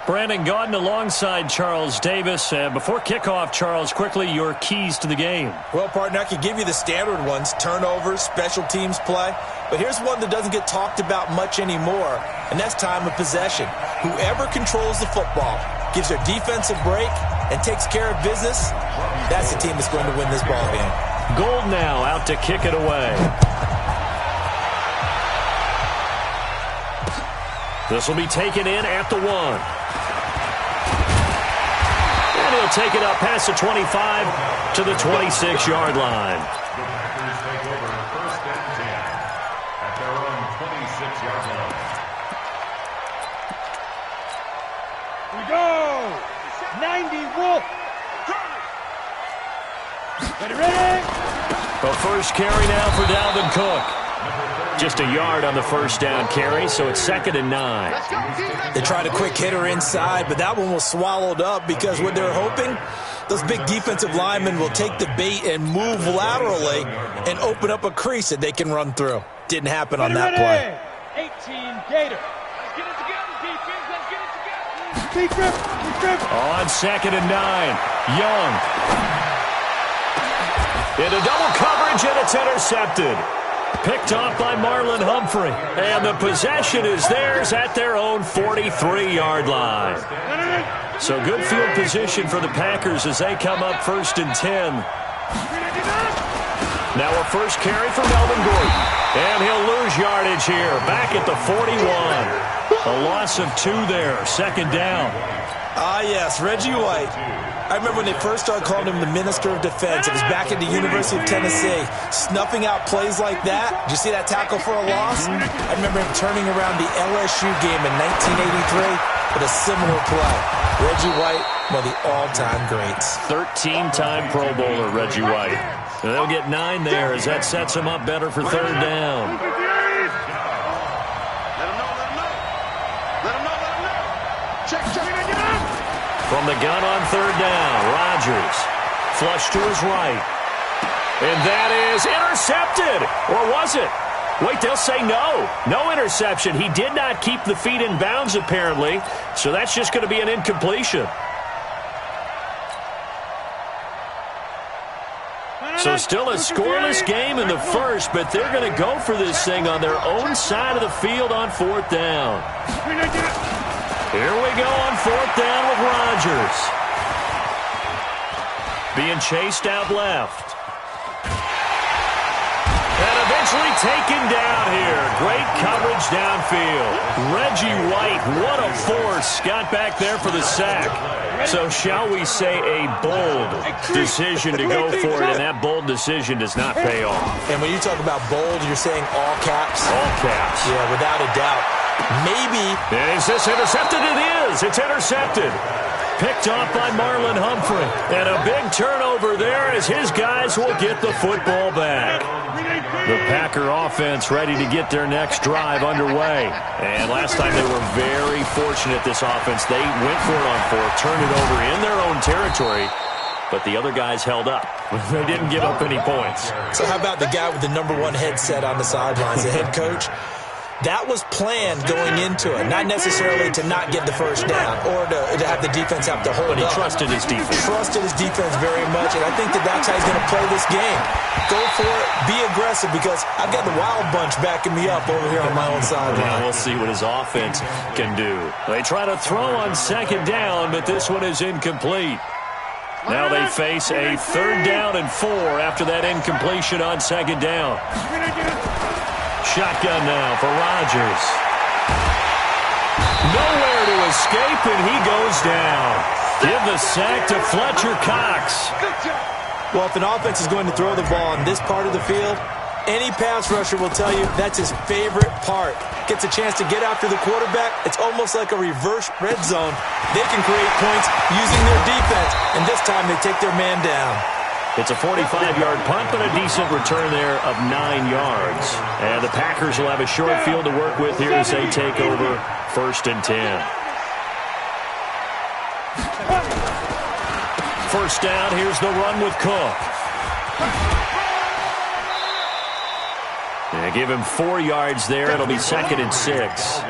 Brandon Gaudin alongside Charles Davis. Before kickoff, Charles, quickly your keys to the game. Well, partner, I could give you the standard ones, turnovers, special teams play. But here's one that doesn't get talked about much anymore, and that's time of possession. Whoever controls the football, gives their defense a break, and takes care of business, that's the team that's going to win this ball game. Gold now out to kick it away. This will be taken in at the 1. And he'll take it up past the 25 to the 26-yard line. The Packers take over 1st and 10 at their own 26-yard line. We go! 90 Wolf! Ready? The first carry now for Dalvin Cook. Just a yard on the first down carry, so it's 2nd and 9. They tried a quick hitter inside, but that one was swallowed up because what they're hoping, those big defensive linemen will take the bait and move laterally and open up a crease that they can run through. Didn't happen on that play. 18 Gator. Let's get it together, defense. Let's get it together. Big grip. On 2nd and 9, Young. Into double coverage, and it's intercepted. Picked off by Marlon Humphrey. And the possession is theirs at their own 43-yard line. So good field position for the Packers as they come up 1st and 10. Now a first carry for Melvin Gordon. And he'll lose yardage here. Back at the 41. A loss of 2 there. 2nd down. Yes, Reggie White. I remember when they first started calling him the Minister of Defense. It was back at the University of Tennessee. Snuffing out plays like that. Did you see that tackle for a loss? I remember him turning around the LSU game in 1983 with a similar play. Reggie White, one of the all-time greats. 13-time Pro Bowler, Reggie White. And they'll get 9 there as that sets him up better for 3rd down. From the gun on 3rd down, Rodgers. Flush to his right. And that is intercepted. Or was it? Wait, they'll say no. No interception. He did not keep the feet in bounds, apparently. So that's just going to be an incompletion. So still a scoreless game in the first, but they're going to go for this thing on their own side of the field on 4th down. Here we go on 4th down with Rodgers. Being chased out left. And eventually taken down here. Great coverage downfield. Reggie White, what a force. Got back there for the sack. So shall we say a bold decision to go for it, and that bold decision does not pay off. And when you talk about bold, you're saying all caps? All caps. Yeah, without a doubt. Maybe. Is this intercepted? It is. It's intercepted. Picked off by Marlon Humphrey. And a big turnover there as his guys will get the football back. The Packer offense ready to get their next drive underway. And last time they were very fortunate, this offense. They went for it on 4th, turned it over in their own territory. But the other guys held up. They didn't give up any points. So how about the guy with the #1 headset on the sidelines, the head coach? That was planned going into it, not necessarily to not get the first down or to have the defense have to hold up. But he trusted his defense. Trusted his defense very much, and I think that's how he's going to play this game. Go for it, be aggressive, because I've got the Wild Bunch backing me up over here on my own sideline. Yeah, we'll see what his offense can do. They try to throw on 2nd down, but this one is incomplete. Now they face a 3rd down and 4 after that incompletion on 2nd down. Shotgun now for Rodgers. Nowhere to escape, and he goes down. Give the sack to Fletcher Cox. Well, if an offense is going to throw the ball in this part of the field, any pass rusher will tell you that's his favorite part. Gets a chance to get after the quarterback. It's almost like a reverse red zone. They can create points using their defense, and this time they take their man down. It's a 45-yard punt, but a decent return there of 9 yards. And the Packers will have a short field to work with here as they take over 1st and 10. First down, here's the run with Cook. And give him 4 yards there. It'll be 2nd and 6.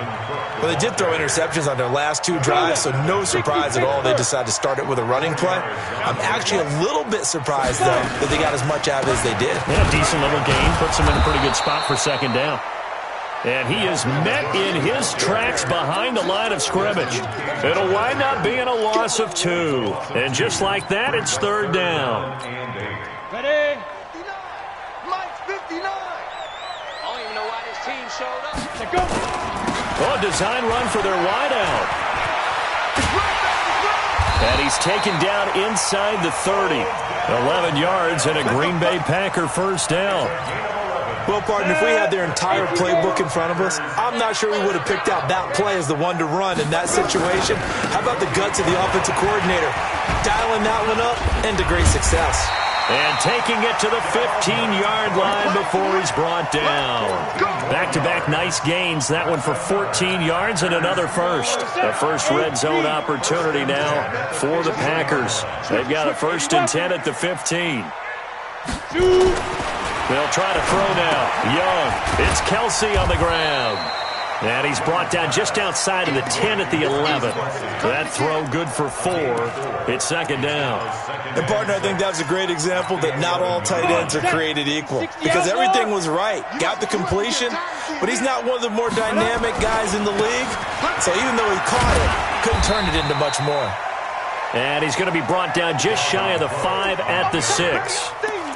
Well, they did throw interceptions on their last 2 drives, so no surprise at all they decided to start it with a running play. I'm actually a little bit surprised, though, that they got as much out of it as they did. Yeah, decent little gain. Puts them in a pretty good spot for 2nd down. And he is met in his tracks behind the line of scrimmage. It'll wind up being a loss of 2. And just like that, it's 3rd down. Ready? 59. Mike's 59. I don't even know why this team showed up. Let's go. Oh, design run for their wideout. And he's taken down inside the 30. 11 yards and a Green Bay Packer 1st down. Well, partner, if we had their entire playbook in front of us, I'm not sure we would have picked out that play as the one to run in that situation. How about the guts of the offensive coordinator? Dialing that one up into great success. And taking it to the 15-yard line before he's brought down. Back-to-back nice gains. That one for 14 yards and another first. The first red zone opportunity now for the Packers. They've got a 1st and 10 at the 15. They'll try to throw now. Young. It's Kelsey on the ground. And he's brought down just outside of the 10 at the 11. That throw good for 4. It's 2nd down. And, partner, I think that was a great example that not all tight ends are created equal. Because everything was right. Got the completion, but he's not one of the more dynamic guys in the league. So even though he caught it, couldn't turn it into much more. And he's going to be brought down just shy of the 5 at the 6.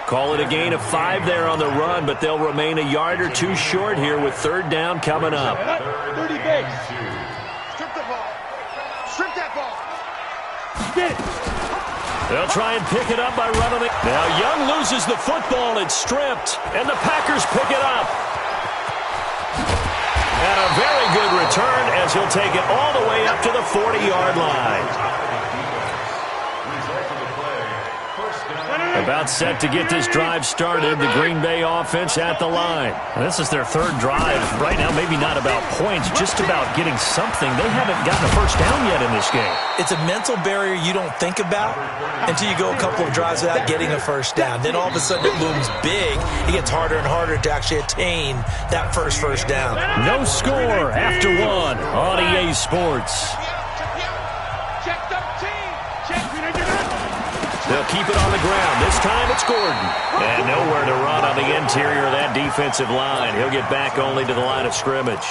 Call it a gain of 5 there on the run, but they'll remain a yard or 2 short here with 3rd down coming up. 30 base. Strip the ball. Strip that ball. Get it. They'll try and pick it up by running it. Now Young loses the football. It's stripped, and the Packers pick it up. And a very good return as he'll take it all the way up to the 40-yard line. About set to get this drive started. The Green Bay offense at the line. This is their 3rd drive. Right now, maybe not about points, just about getting something. They haven't gotten a 1st down yet in this game. It's a mental barrier you don't think about until you go a couple of drives without getting a 1st down. Then all of a sudden it looms big. It gets harder and harder to actually attain that first down. No score after 1 on EA Sports. Check 13. Check. They'll keep it on the ground. This time it's Gordon. And nowhere to run on the interior of that defensive line. He'll get back only to the line of scrimmage.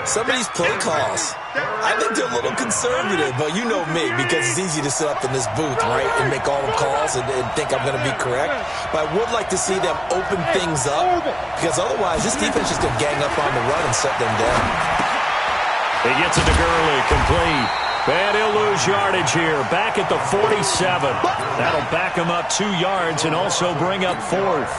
Some of these play calls, I think they're a little conservative, but you know me, because it's easy to sit up in this booth, right, and make all the calls and think I'm going to be correct. But I would like to see them open things up, because otherwise this defense is going to gang up on the run and shut them down. He gets it to Gurley, complete. And he'll lose yardage here, back at the 47. That'll back him up 2 yards and also bring up 4th.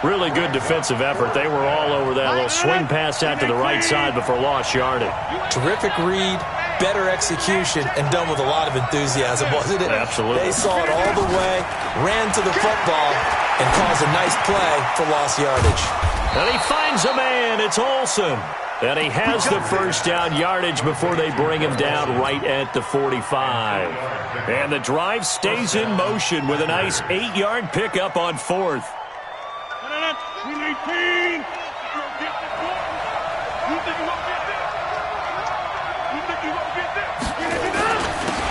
Really good defensive effort. They were all over that little swing pass out to the right side before lost yardage. Terrific read, better execution, and done with a lot of enthusiasm, wasn't it? Absolutely. They saw it all the way, ran to the football, and caused a nice play for lost yardage. And he finds a man. It's Olsen. And he has the 1st down yardage before they bring him down right at the 45. And the drive stays in motion with a nice 8-yard pickup on 4th. 18.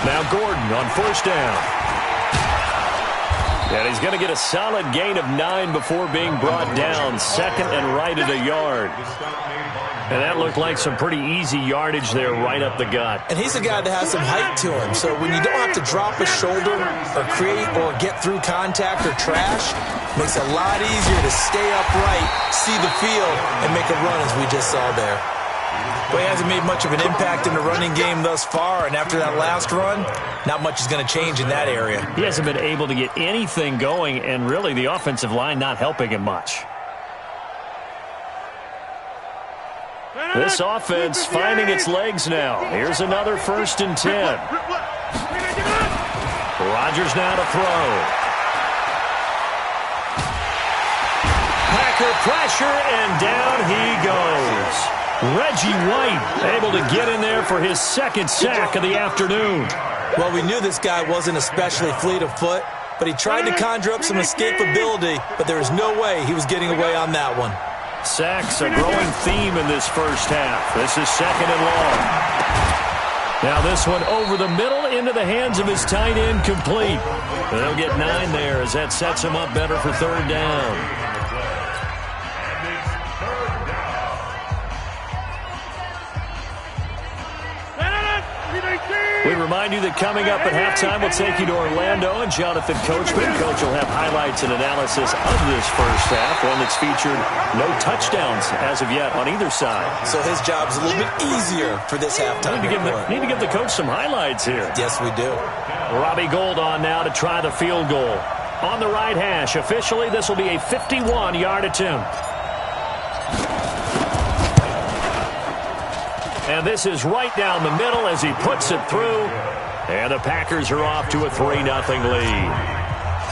Now Gordon on 1st down. And he's going to get a solid gain of 9 before being brought down. 2nd and right at a yard. And that looked like some pretty easy yardage there right up the gut. And he's a guy that has some height to him. So when you don't have to drop a shoulder or create or get through contact or trash, makes it a lot easier to stay upright, see the field, and make a run as we just saw there. But he hasn't made much of an impact in the running game thus far. And after that last run, not much is going to change in that area. He hasn't been able to get anything going, and really the offensive line not helping him much. This offense finding its legs now. Here's another 1st and 10. Rodgers now to throw. Packer pressure, and down he goes. Reggie White able to get in there for his 2nd sack of the afternoon. Well, we knew this guy wasn't especially fleet of foot, but he tried to conjure up some escapability, but there was no way he was getting away on that one. Sacks, a growing theme in this first half. This is 2nd and long. Now this one over the middle into the hands of his tight end, complete. They'll get 9 there as that sets him up better for 3rd down. We remind you that coming up at halftime, we'll take you to Orlando, and Jonathan Coachman. Coach will have highlights and analysis of this first half, one that's featured no touchdowns as of yet on either side. So his job's a little bit easier for this halftime. Need to give the coach some highlights here. Yes, we do. Robbie Gould on now to try the field goal. On the right hash, officially, this will be a 51-yard attempt. And this is right down the middle as he puts it through. And the Packers are off to a 3-0 lead.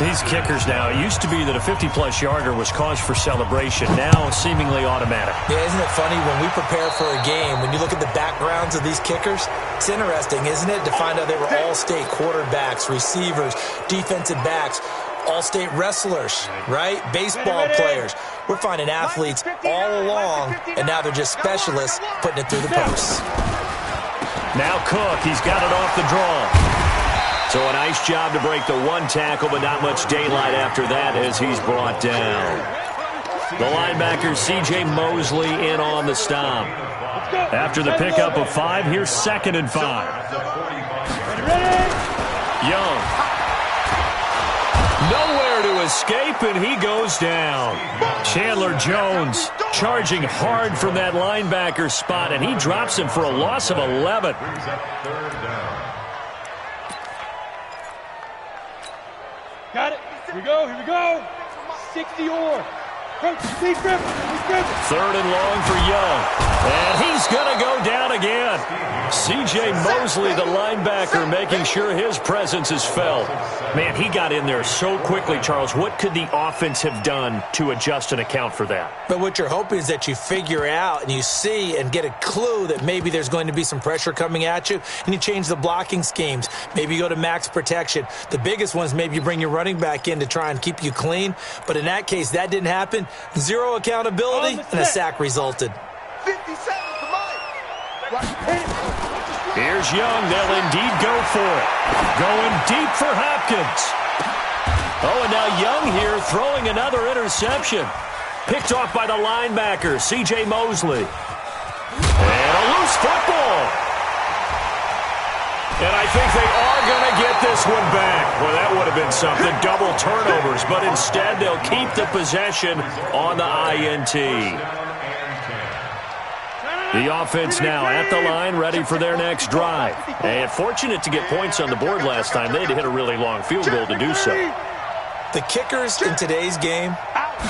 These kickers now, it used to be that a 50-plus yarder was cause for celebration. Now seemingly automatic. Yeah, isn't it funny when we prepare for a game, when you look at the backgrounds of these kickers, it's interesting, isn't it, to find out they were all-state quarterbacks, receivers, defensive backs, all-state wrestlers, right? Baseball players. We're finding athletes all along, and now they're just specialists putting it through the posts. Now Cook, he's got it off the draw. So a nice job to break the one tackle, but not much daylight after that as he's brought down. The linebacker, C.J. Mosley, in on the stop. After the pickup of 5, here's 2nd and 5. Young. Nowhere to escape, and he goes down. Chandler Jones charging hard from that linebacker spot, and he drops him for a loss of 11. Got it. Here we go. Here we go. 60 or. Deep grip. 3rd and long for Young. And he's going to go down again. C.J. Mosley, the linebacker, making sure his presence is felt. Man, he got in there so quickly, Charles. What could the offense have done to adjust and account for that? But what you're hoping is that you figure out and you see and get a clue that maybe there's going to be some pressure coming at you, and you change the blocking schemes. Maybe you go to max protection. The biggest one is maybe you bring your running back in to try and keep you clean. But in that case, that didn't happen. 0 accountability, and a sack resulted. 50 seconds to mine. Here's Young. They'll indeed go for it. Going deep for Hopkins. Oh, and now Young here throwing another interception. Picked off by the linebacker, C.J. Mosley. And a loose football. And I think they are going to get this one back. Well, that would have been something. Double turnovers. But instead, they'll keep the possession on the INT. The offense now at the line, ready for their next drive. And fortunate to get points on the board last time. They had to hit a really long field goal to do so. The kickers in today's game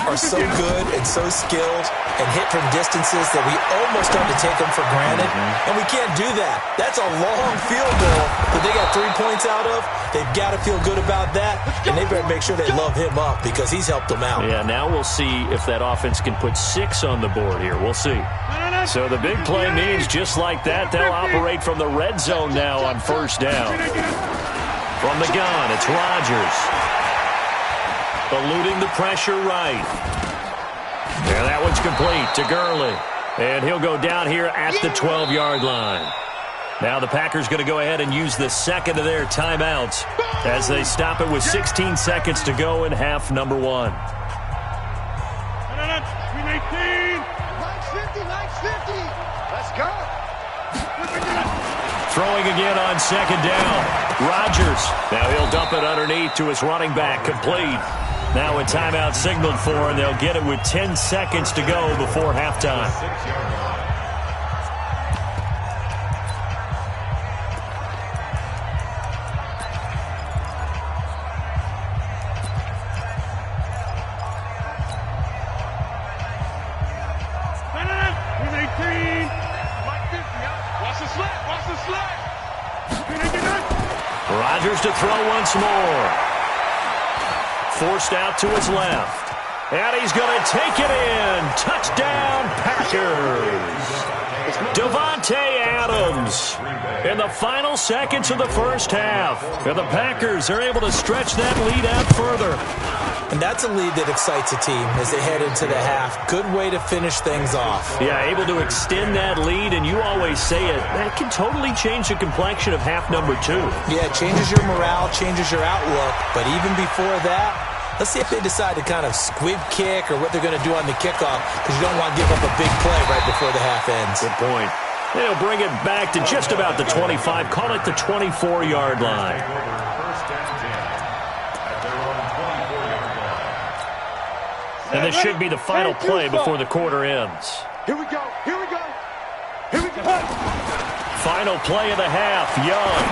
are so good and so skilled and hit from distances that we almost start to take them for granted. And we can't do that. That's a long field goal that they got 3 points out of. They've got to feel good about that, and they better make sure they love him up because he's helped them out. Yeah, now we'll see if that offense can put 6 on the board here. We'll see. So the big play means just like that, they'll operate from the red zone now on 1st down. From the gun, it's Rodgers. Eluding the pressure right. And that one's complete to Gurley. And he'll go down here at the 12-yard line. Now the Packers going to go ahead and use the second of their timeouts as they stop it with 16 seconds to go in half number 1. 950. Let's go. Throwing again on 2nd down. Rodgers. Now he'll dump it underneath to his running back. Complete. Now a timeout signaled for, and they'll get it with 10 seconds to go before halftime. Rodgers to throw once more. Forced out to his left. And he's going to take it in. Touchdown, Packers. Davante Adams close. In the final seconds of the first half, and the Packers are able to stretch that lead out further. And that's a lead that excites a team as they head into the half. Good way to finish things off. Yeah, able to extend that lead, and you always say it, that can totally change the complexion of half number 2. Yeah, it changes your morale, changes your outlook. But even before that, let's see if they decide to kind of squib kick or what they're going to do on the kickoff, because you don't want to give up a big play right before the half ends. Good point. They'll bring it back to just about the 25. Call it the 24-yard line. And this should be the final play before the quarter ends. Here we go. Here we go. Here we go. Final play of the half. Young.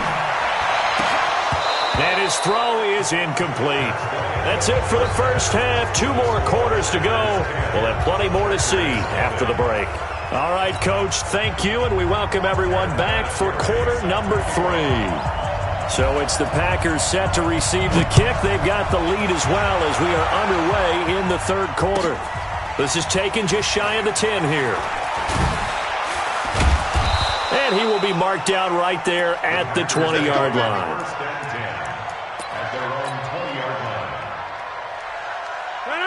And his throw is incomplete. That's it for the first half. 2 more quarters to go. We'll have plenty more to see after the break. All right, Coach, thank you, and we welcome everyone back for quarter number 3. So it's the Packers set to receive the kick. They've got the lead as well as we are underway in the third quarter. This is taken just shy of the 10 here. And he will be marked down right there at the 20-yard line.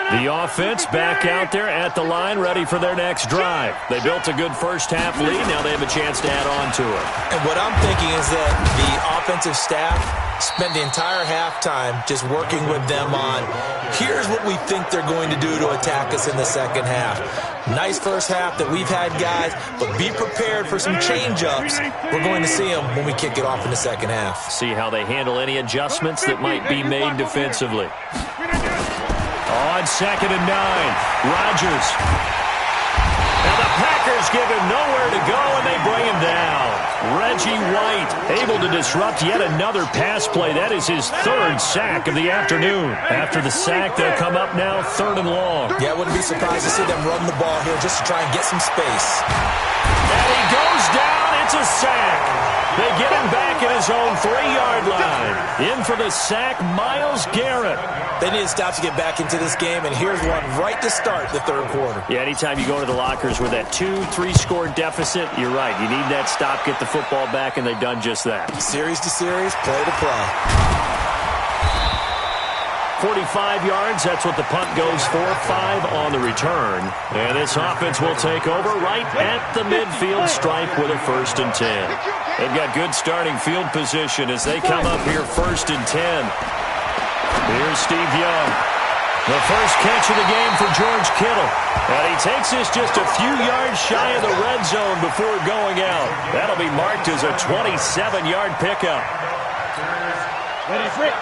The offense back out there at the line, ready for their next drive. They built a good first-half lead. Now they have a chance to add on to it. And what I'm thinking is that the offensive staff spent the entire halftime just working with them on, here's what we think they're going to do to attack us in the second half. Nice first half that we've had, guys, but be prepared for some change-ups. We're going to see them when we kick it off in the second half. See how they handle any adjustments that might be made defensively. On 2nd and 9, Rodgers. Now the Packers give him nowhere to go, and they bring him down. Reggie White able to disrupt yet another pass play. That is his 3rd sack of the afternoon. After the sack, they'll come up now 3rd and long. Yeah, I wouldn't be surprised to see them run the ball here just to try and get some space. And he goes down. It's a sack. They get him back at his own 3-yard line. In for the sack, Myles Garrett. They need to stop to get back into this game, and here's one right to start the third quarter. Yeah, anytime you go to the lockers with that 2-3-score deficit, you're right. You need that stop, get the football back, and they've done just that. Series to series, play to play. 45 yards, that's what the punt goes for. 5 on the return. And this offense will take over right at the midfield stripe with a 1st and 10. They've got good starting field position as they come up here 1st and 10. Here's Steve Young. The first catch of the game for George Kittle. And he takes this just a few yards shy of the red zone before going out. That'll be marked as a 27-yard pickup. Ready, Rick.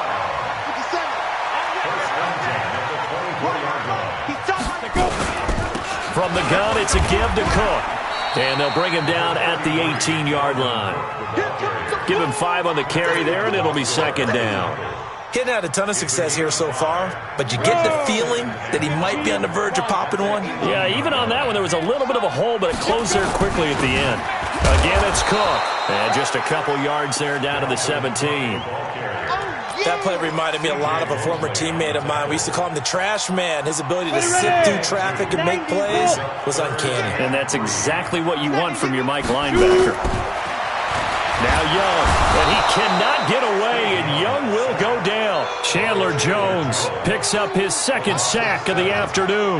From the gun, it's a give to Cook. And they'll bring him down at the 18-yard line. Give him 5 on the carry there, and it'll be 2nd down. Hitting had a ton of success here so far, but you get the feeling that he might be on the verge of popping one. Yeah, even on that one, there was a little bit of a hole, but it closed there quickly at the end. Again, it's Cook. And just a couple yards there down to the 17. That play reminded me a lot of a former teammate of mine. We used to call him the trash man. His ability to sit through traffic and make plays was uncanny. And that's exactly what you want from your Mike linebacker. Now Young, and he cannot get away, and Young will go down. Chandler Jones picks up his 2nd sack of the afternoon.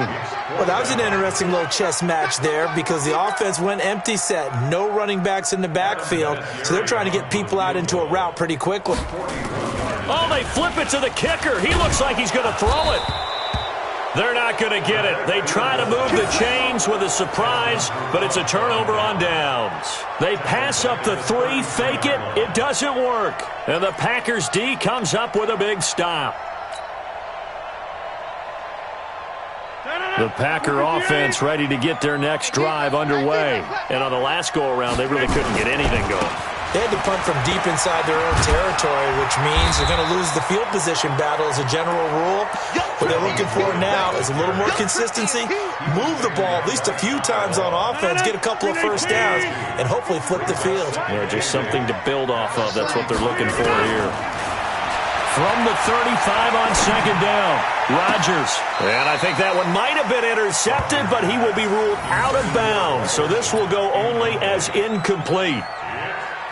Well, that was an interesting little chess match there because the offense went empty set. No running backs in the backfield, so they're trying to get people out into a route pretty quickly. Oh, they flip it to the kicker. He looks like he's going to throw it. They're not going to get it. They try to move the chains with a surprise, but it's a turnover on downs. They pass up the 3, fake it. It doesn't work. And the Packers D comes up with a big stop. The Packer offense ready to get their next drive underway. And on the last go-around, they really couldn't get anything going. They had to punt from deep inside their own territory, which means they're going to lose the field position battle as a general rule. What they're looking for now is a little more consistency, move the ball at least a few times on offense, get a couple of first downs, and hopefully flip the field. Yeah, just something to build off of. That's what they're looking for here. From the 35 on 2nd down, Rodgers. And I think that one might have been intercepted, but he will be ruled out of bounds. So this will go only as incomplete.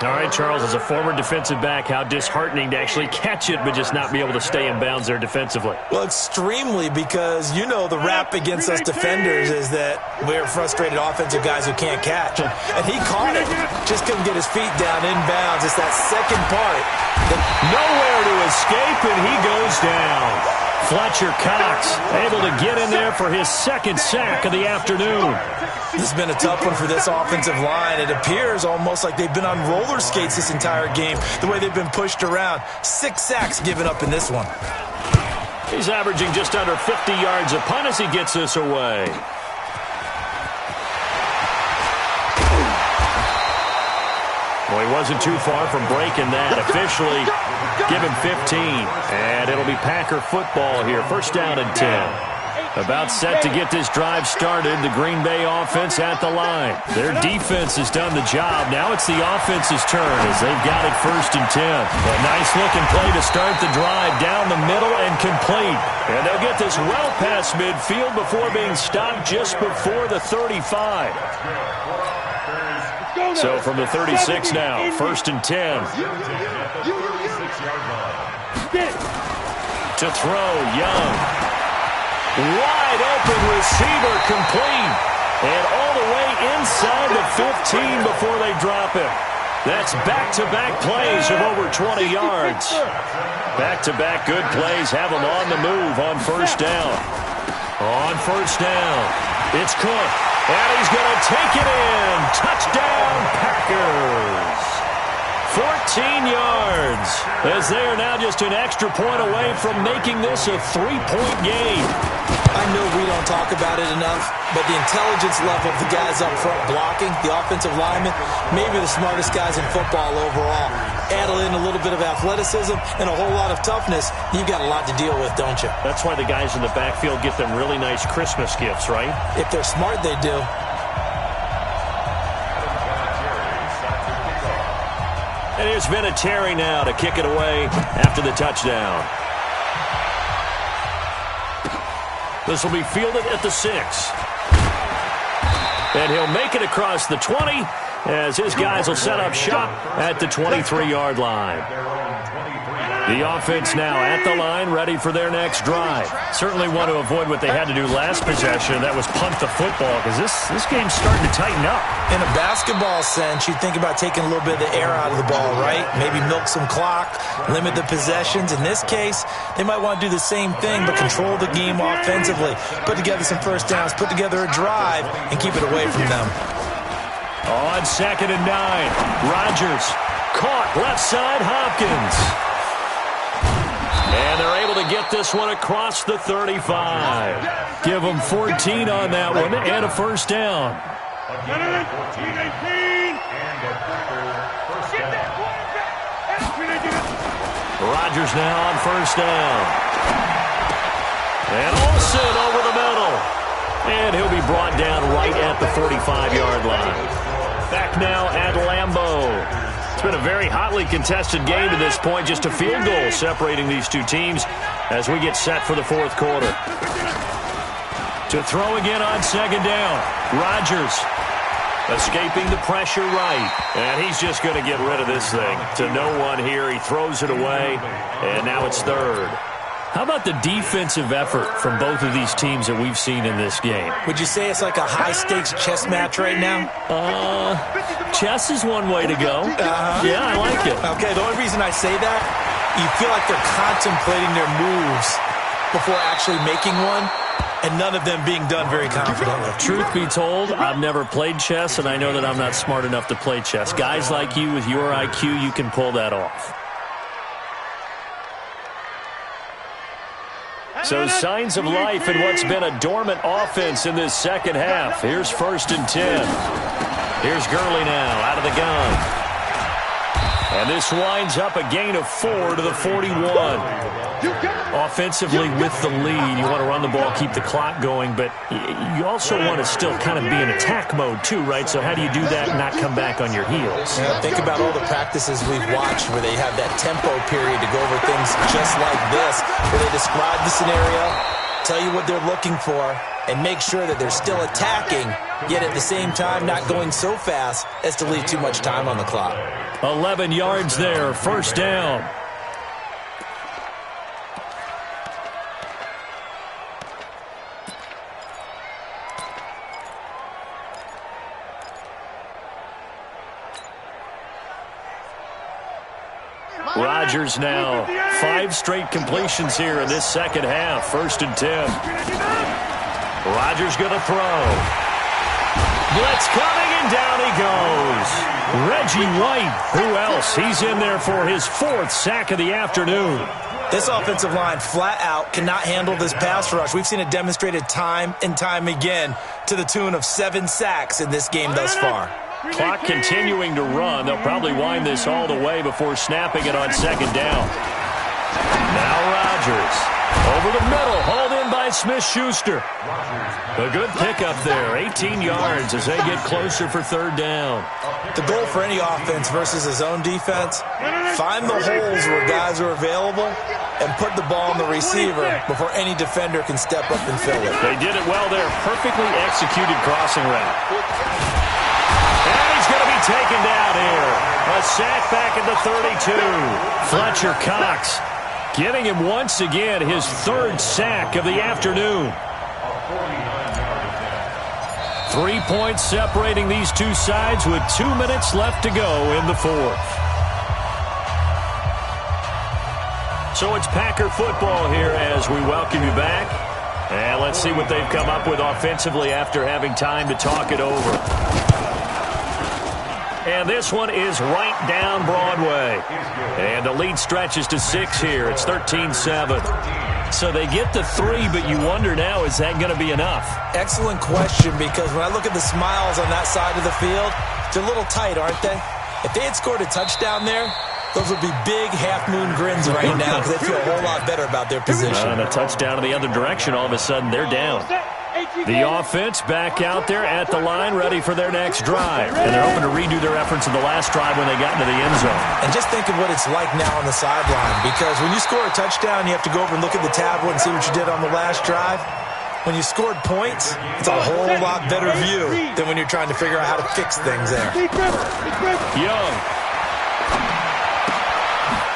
All right, Charles, as a former defensive back, how disheartening to actually catch it but just not be able to stay in bounds there defensively. Well, extremely, because you know the rap against us defenders is that we're frustrated offensive guys who can't catch. And he caught it, just couldn't get his feet down in bounds. It's that second part. Nowhere to escape, and he goes down. Fletcher Cox able to get in there for his second sack of the afternoon. This has been a tough one for this offensive line. It appears almost like they've been on roller skates this entire game, the way they've been pushed around. 6 sacks given up in this one. He's averaging just under 50 yards a punt as he gets this away. Well, he wasn't too far from breaking that. Officially, give him 15. And it'll be Packer football here. First down and 10. About set to get this drive started. The Green Bay offense at the line. Their defense has done the job. Now it's the offense's turn as they've got it first and 10. A nice-looking play to start the drive down the middle and complete. And they'll get this well past midfield before being stopped just before the 35. So from the 36 now, first and 10. To throw, Young. Wide open receiver, complete. And all the way inside the 15 before they drop it. That's back-to-back plays of over 20 yards. Back-to-back good plays have them on the move on first down. On first down, it's Cook. And he's going to take it in. Touchdown, Packers. 14 yards, as they are now just an extra point away from making this a 3-point game. I know we don't talk about it enough, but the intelligence level of the guys up front blocking, the offensive linemen, maybe the smartest guys in football overall. Add in a little bit of athleticism and a whole lot of toughness, you've got a lot to deal with, don't you? That's why the guys in the backfield get them really nice Christmas gifts, right? If they're smart, they do. And here's Vinatieri now to kick it away after the touchdown. This will be fielded at the 6. And he'll make it across the 20 as his guys will set up shop at the 23-yard line. The offense now at the line, ready for their next drive. Certainly want to avoid what they had to do last possession. That was punt the football, because this game's starting to tighten up. In a basketball sense, you think about taking a little bit of the air out of the ball, right? Maybe milk some clock, limit the possessions. In this case, they might want to do the same thing, but control the game offensively. Put together some first downs, put together a drive, and keep it away from them. On second and 9, Rodgers caught left side, Hopkins. And they're able to get this one across the 35. Give them 14 on that one and a first down. Rodgers now on first down. And Olsen over the middle. And he'll be brought down right at the 45-yard line. Back now at Lambeau. It's been a very hotly contested game to this point. Just a field goal separating these two teams as we get set for the fourth quarter. To throw again on second down. Rodgers escaping the pressure right. And he's just going to get rid of this thing. To no one here. He throws it away. And now it's third. How about the defensive effort from both of these teams that we've seen in this game? Would you say it's like a high-stakes chess match right now? Chess is one way to go. Yeah, I like it. Okay, the only reason I say that, you feel like they're contemplating their moves before actually making one, and none of them being done very confidently. Truth be told, I've never played chess, and I know that I'm not smart enough to play chess. Guys like you with your IQ, you can pull that off. So signs of life in what's been a dormant offense in this second half. Here's first and 10. Here's Gurley now out of the gun. And this winds up a gain of 4 to the 41. Offensively with the lead, you want to run the ball, keep the clock going, but you also want to still kind of be in attack mode too, right? So how do you do that and not come back on your heels? Yeah, think about all the practices we've watched where they have that tempo period to go over things just like this, where they describe the scenario, tell you what they're looking for, and make sure that they're still attacking, yet at the same time not going so fast as to leave too much time on the clock. 11 yards there, first down. Rodgers now 5 straight completions here in this second half. 1st and 10. Rodgers going to throw. Blitz coming, and down he goes. Reggie White, who else? He's in there for his 4th sack of the afternoon. This offensive line flat out cannot handle this pass rush. We've seen it demonstrated time and time again to the tune of 7 sacks in this game thus far. Clock continuing to run. They'll probably wind this all the way before snapping it on second down. Now Rodgers. Over the middle. Hauled in by Smith-Schuster. A good pickup there. 18 yards as they get closer for 3rd down. The goal for any offense versus his own defense, find the holes where guys are available and put the ball on the receiver before any defender can step up and fill it. They did it well there. Perfectly executed crossing route. And he's going to be taken down here. A sack back at the 32. Fletcher Cox giving him once again his 3rd sack of the afternoon. 3 points separating these two sides with 2 minutes left to go in the 4th. So it's Packer football here as we welcome you back. And let's see what they've come up with offensively after having time to talk it over. And this one is right down Broadway. And the lead stretches to 6 here. It's 13-7. So they get to 3, but you wonder now, is that going to be enough? Excellent question, because when I look at the smiles on that side of the field, they're a little tight, aren't they? If they had scored a touchdown there, those would be big half-moon grins right now because they feel a whole lot better about their position. And a touchdown in the other direction, all of a sudden they're down. The offense back out there at the line, ready for their next drive. And they're hoping to redo their efforts in the last drive when they got into the end zone. And just think of what it's like now on the sideline, because when you score a touchdown, you have to go over and look at the tablet and see what you did on the last drive. When you scored points, it's a whole lot better view than when you're trying to figure out how to fix things there. Young.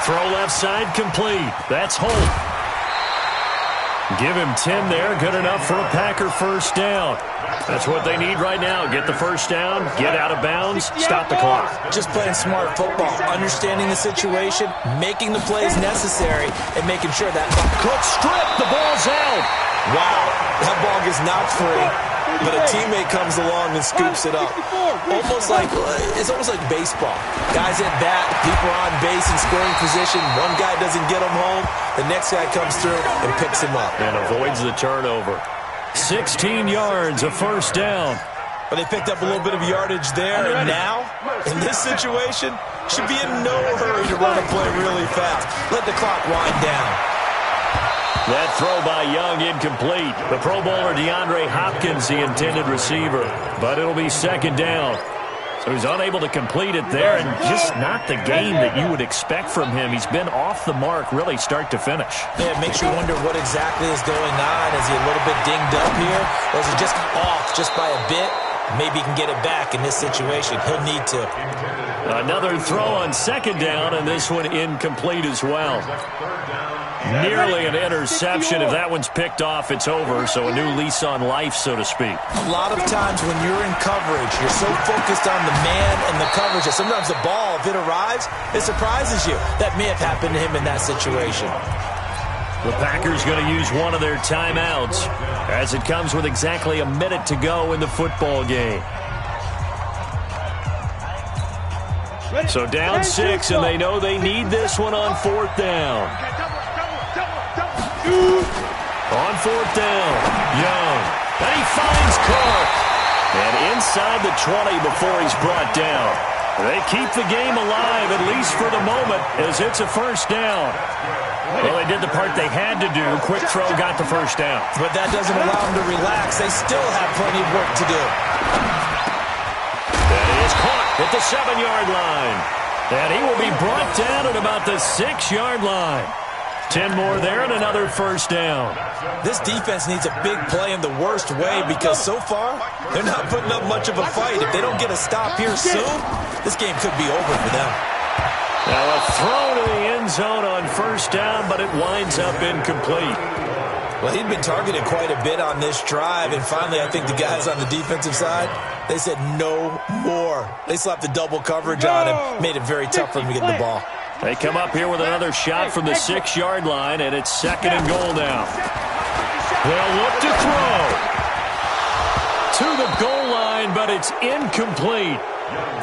Throw left side complete. That's Holt. Give him 10 there. Good enough for a Packer first down. That's what they need right now. Get the first down, get out of bounds, stop the clock. Just playing smart football, understanding the situation, making the plays necessary, and making sure that Cook strip. The ball's out. Wow, that ball gets knocked free, but a teammate comes along and scoops it up. It's almost like baseball. Guys at bat, people are on base in scoring position. One guy doesn't get him home. The next guy comes through and picks him up. And avoids the turnover. 16 yards, a first down. But they picked up a little bit of yardage there, and now, in this situation, should be in no hurry to run a play really fast. Let the clock wind down. That throw by Young incomplete. The Pro Bowler DeAndre Hopkins, the intended receiver. But it'll be second down. So he's unable to complete it there, and just not the game that you would expect from him. He's been off the mark really start to finish. Yeah, it makes you wonder what exactly is going on. Is he a little bit dinged up here? Or is he just off just by a bit? Maybe he can get it back in this situation. He'll need to. Another throw on second down, and this one incomplete as well. Nearly an interception. If that one's picked off, it's over. So a new lease on life, so to speak. A lot of times when you're in coverage, you're so focused on the man and the coverage that sometimes the ball, if it arrives, it surprises you. That may have happened to him in that situation. The Packers going to use one of their timeouts as it comes with exactly a minute to go in the football game. So down 6, and they know they need this one on 4th down. On 4th down, Young. And he finds Cook. And inside the 20 before he's brought down. They keep the game alive, at least for the moment, as it's a first down. Well, they did the part they had to do. Quick throw got the first down. But that doesn't allow them to relax. They still have plenty of work to do. That is caught at the 7-yard line. And he will be brought down at about the 6-yard line. 10 more there and another first down. This defense needs a big play in the worst way because so far, they're not putting up much of a fight. If they don't get a stop here soon, this game could be over for them. Now a throw to the end zone on first down, but it winds up incomplete. Well, he'd been targeted quite a bit on this drive, and finally I think the guys on the defensive side, they said no more. They slapped the double coverage on him, made it very tough for him to get the ball. They come up here with another shot from the 6-yard line, and it's 2nd and goal now. They'll look to throw. To the goal line, but it's incomplete.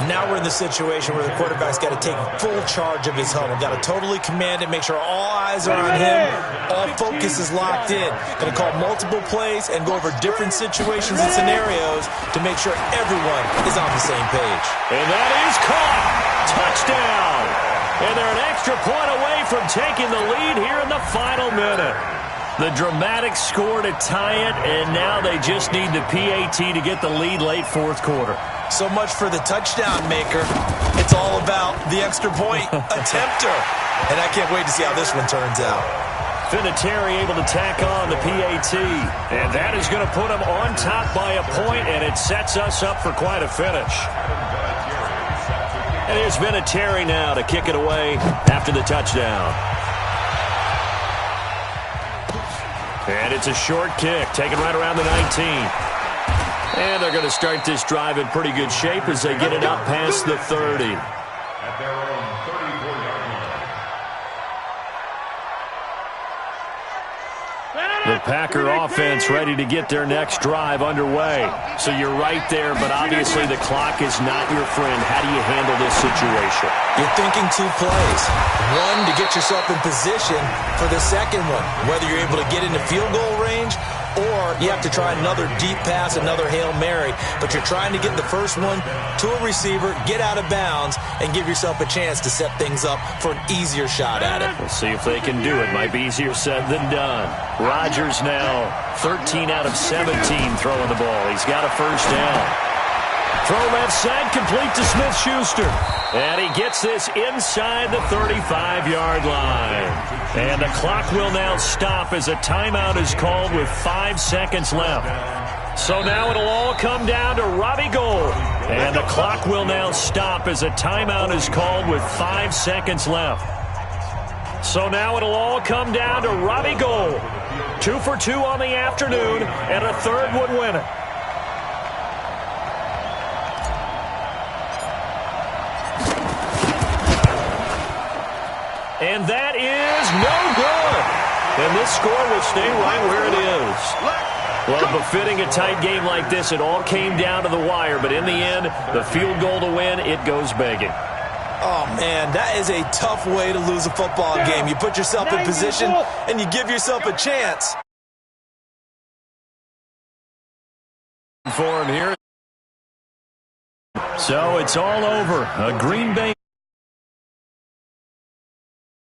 Now we're in the situation where the quarterback's got to take full charge of his huddle. Got to totally command it, make sure all eyes are on him. All focus is locked in. Going to call multiple plays and go over different situations and scenarios to make sure everyone is on the same page. And that is caught. Touchdown. And they're an extra point away from taking the lead here in the final minute. The dramatic score to tie it, and now they just need the PAT to get the lead late fourth quarter. So much for the touchdown maker. It's all about the extra point attempter. And I can't wait to see how this one turns out. Vinatieri able to tack on the PAT. And that is going to put him on top by a point, and it sets us up for quite a finish. And here's Vinatieri now to kick it away after the touchdown. And it's a short kick, taken right around the 19. And they're going to start this drive in pretty good shape as they get it up past the 30. At their own 34-yard line. The Packer offense ready to get their next drive underway. So you're right there, but obviously the clock is not your friend. How do you handle this situation? You're thinking 2 plays. One, to get yourself in position for the second one, whether you're able to get into field goal range or you have to try another deep pass, another Hail Mary. But you're trying to get the first one to a receiver, get out of bounds, and give yourself a chance to set things up for an easier shot at it. We'll see if they can do it. Might be easier said than done. Rodgers now 13 out of 17 throwing the ball. He's got a first down. Throw left side, complete to Smith-Schuster. And he gets this inside the 35-yard line. And the clock will now stop as a timeout is called with 5 seconds left. So now it'll all come down to Robbie Gould. And the clock will now stop as a timeout is called with 5 seconds left. So now it'll all come down to Robbie Gould. 2 for 2 on the afternoon, and a third would win it. And that is no good. And this score will stay right where it is. Well, befitting a tight game like this, it all came down to the wire. But in the end, the field goal to win, it goes begging. Oh, man, that is a tough way to lose a football game. You put yourself in position, and you give yourself a chance. For him here. So it's all over. A Green Bay